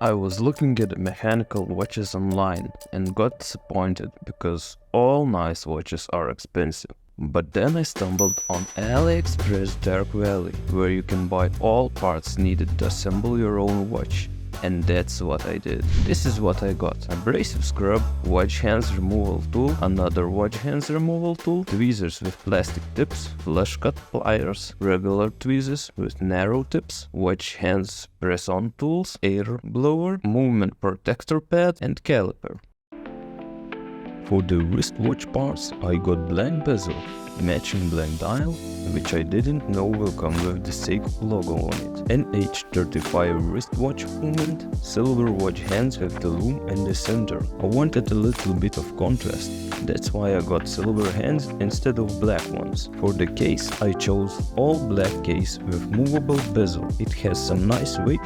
I was looking at mechanical watches online and got disappointed because all nice watches are expensive. But then I stumbled on AliExpress Dark Valley, where you can buy all parts needed to assemble your own watch. And that's what I did. This is what I got: abrasive scrub, watch hands removal tool, another watch hands removal tool, tweezers with plastic tips, flush cut pliers, regular tweezers with narrow tips, watch hands press-on tools, air blower, movement protector pad, and caliper. For the wristwatch parts, I got blank bezel, matching blank dial, which I didn't know will come with the Seiko logo on it, NH35 wristwatch movement, silver watch hands with the loom in the center. I wanted a little bit of contrast, that's why I got silver hands instead of black ones. For the case, I chose all black case with movable bezel. It has some nice weight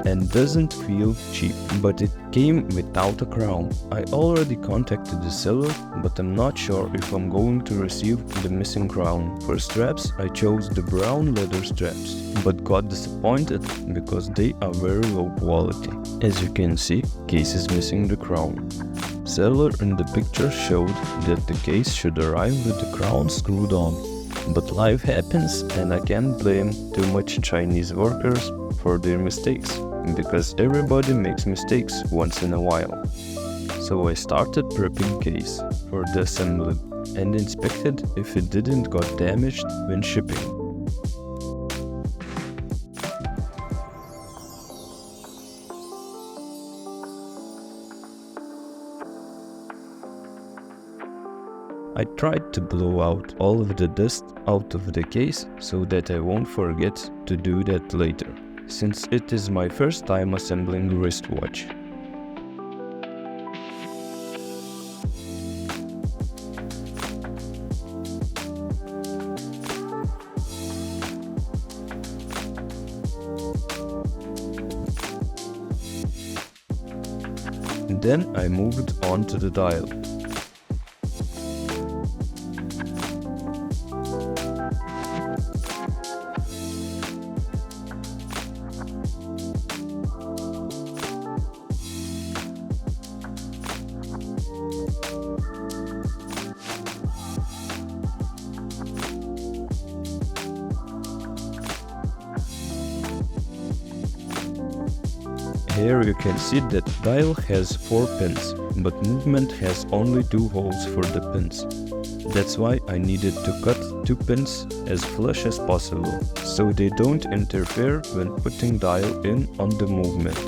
and doesn't feel cheap, but it came without a crown. I already contacted the seller, but I'm not sure if I'm going to receive the missing crown. For straps, I chose the brown leather straps, but got disappointed because they are very low quality. As you can see, case is missing the crown. Seller in the picture showed that the case should arrive with the crown screwed on. But life happens, and I can't blame too much Chinese workers for their mistakes, because everybody makes mistakes once in a while. So I started prepping case for the assembly and inspected if it didn't got damaged when shipping. I tried to blow out all of the dust out of the case so that I won't forget to do that later, since it is my first time assembling a wristwatch. Then I moved on to the dial. Here you can see that dial has 4 pins, but movement has only 2 holes for the pins. That's why I needed to cut 2 pins as flush as possible, so they don't interfere when putting dial in on the movement.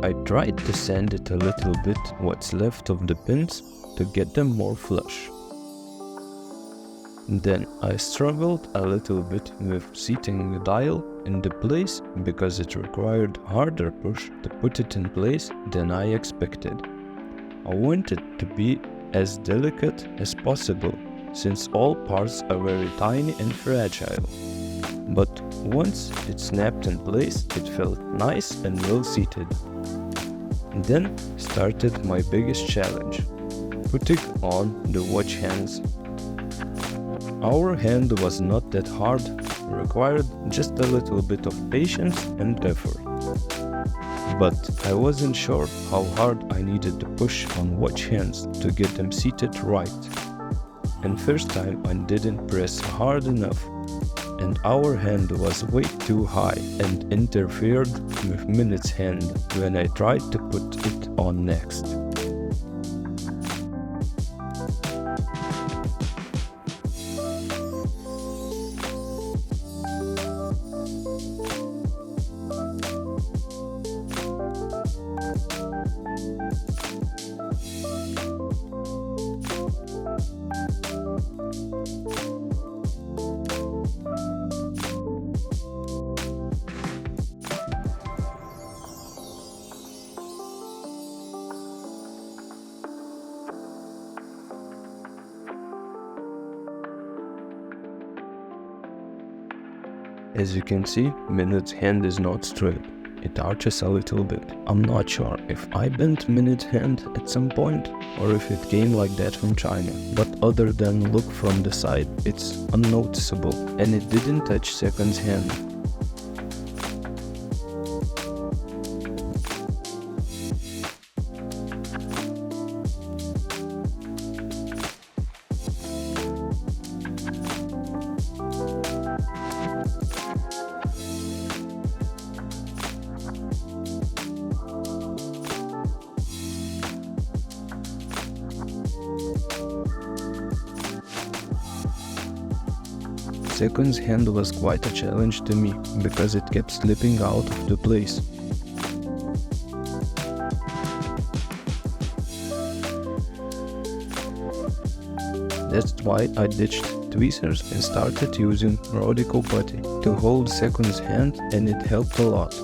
I tried to sand it a little bit what's left of the pins to get them more flush. Then I struggled a little bit with seating the dial in the place because it required harder push to put it in place than I expected. I wanted to be as delicate as possible since all parts are very tiny and fragile. But once it snapped in place, it felt nice and well seated. Then started my biggest challenge: putting on the watch hands. Our hand was not that hard, required just a little bit of patience and effort. But I wasn't sure how hard I needed to push on watch hands to get them seated right. And first time I didn't press hard enough, and our hand was way too high and interfered with Minute's hand when I tried to put it on next. As you can see, Minute's hand is not straight. it arches a little bit. I'm not sure if I bent minute hand at some point or if it came like that from China, but other than look from the side, it's unnoticeable and it didn't touch second's hand. Second's hand was quite a challenge to me, because it kept slipping out of the place. That's why I ditched tweezers and started using Rodico putty to hold second's hand, and it helped a lot.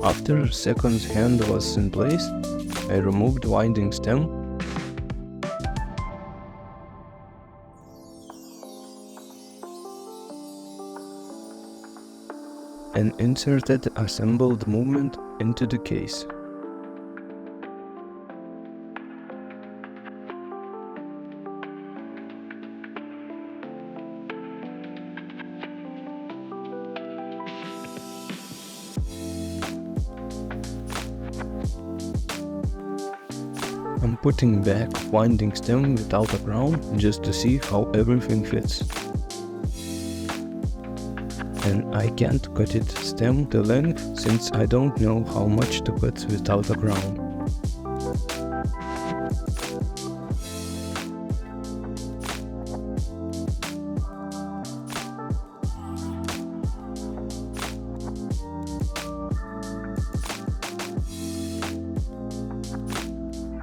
After second's hand was in place, I removed winding stem and inserted the assembled movement into the case. I'm putting back winding stem without a crown just to see how everything fits. And I can't cut it stem to length since I don't know how much to cut without a crown.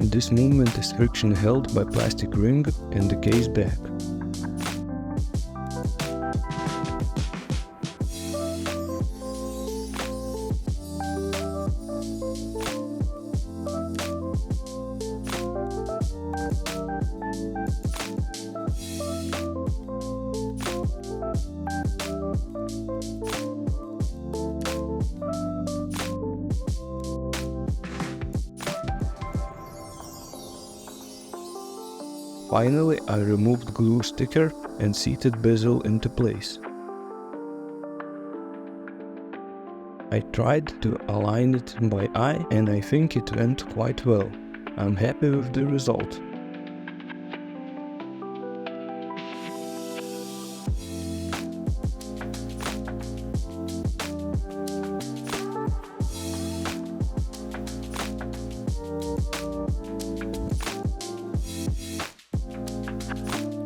This movement is friction held by plastic ring and the case back. Finally, I removed glue sticker and seated bezel into place. I tried to align it by eye and I think it went quite well. I'm happy with the result.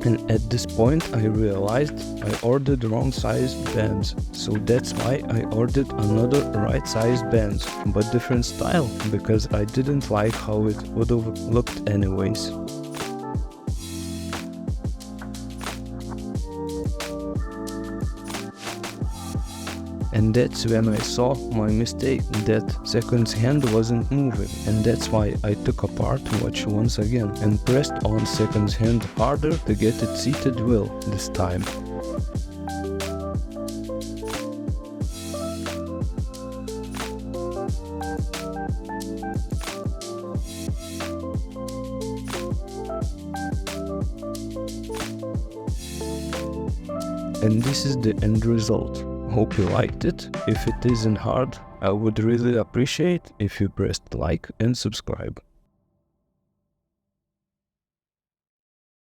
And at this point I realized I ordered wrong sized bands, so that's why I ordered another right sized bands, but different style, because I didn't like how it would have looked anyways. And that's when I saw my mistake, that second's hand wasn't moving, and that's why I took apart watch once again and pressed on second's hand harder to get it seated well this time. And this is the end result. Hope you liked it. If it isn't hard, I would really appreciate if you pressed like and subscribe.